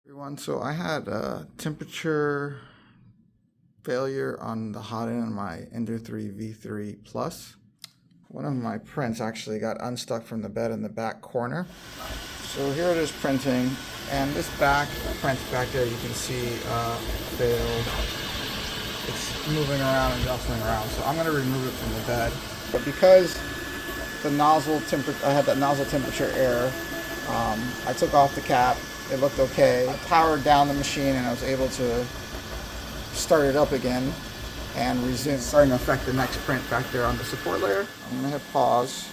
Everyone, so I had a temperature failure on the Hotend on my Ender 3 V3 Plus. One of my prints actually got unstuck from the bed in the back corner. So here it is printing, and this back print back there you can see failed. It's moving around and jostling around, so I'm going to remove it from the bed. But because the nozzle temperature, I had that nozzle temperature error, I took off the cap. It looked okay. I powered down the machine and I was able to start it up again and resume. It's starting to affect the next print back there on the support layer. I'm gonna hit pause.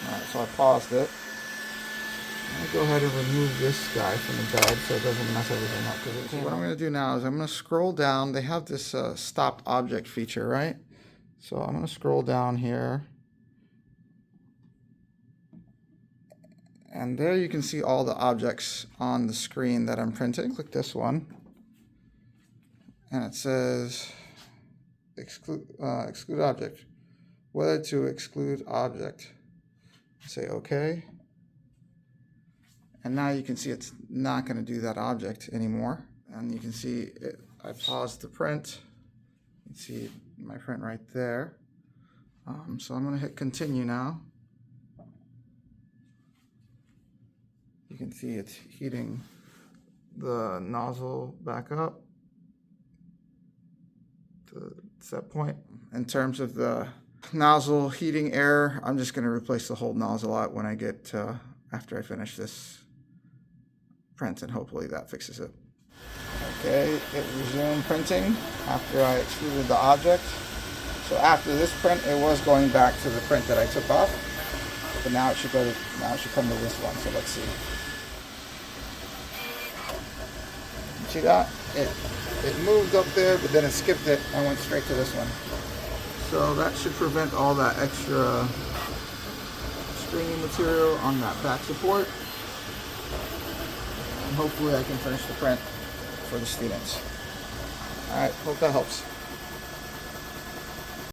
Alright, so I paused it. I'm gonna go ahead and remove this guy from the bed so it doesn't mess everything up. So what I'm gonna do now is I'm gonna scroll down. They have this stopped object feature, right? So I'm going to scroll down here, and there you can see all the objects on the screen that I'm printing. Click this one, and it says exclude object, whether to exclude object. Say OK, and now you can see it's not going to do that object anymore. And you can see it, I paused the print. You can see my print right there. So I'm going to hit continue now. You can see it's heating the nozzle back up to set point. In terms of the nozzle heating error, I'm just going to replace the whole nozzle out when I get after I finish this print, and hopefully that fixes it. Okay, it resumed printing after I excluded the object. So after this print, it was going back to the print that I took off, but now it should come to this one. So let's see. You see that? It moved up there, but then it skipped it and went straight to this one. So that should prevent all that extra stringing material on that back support, and hopefully I can finish the print for the students. All right, hope that helps.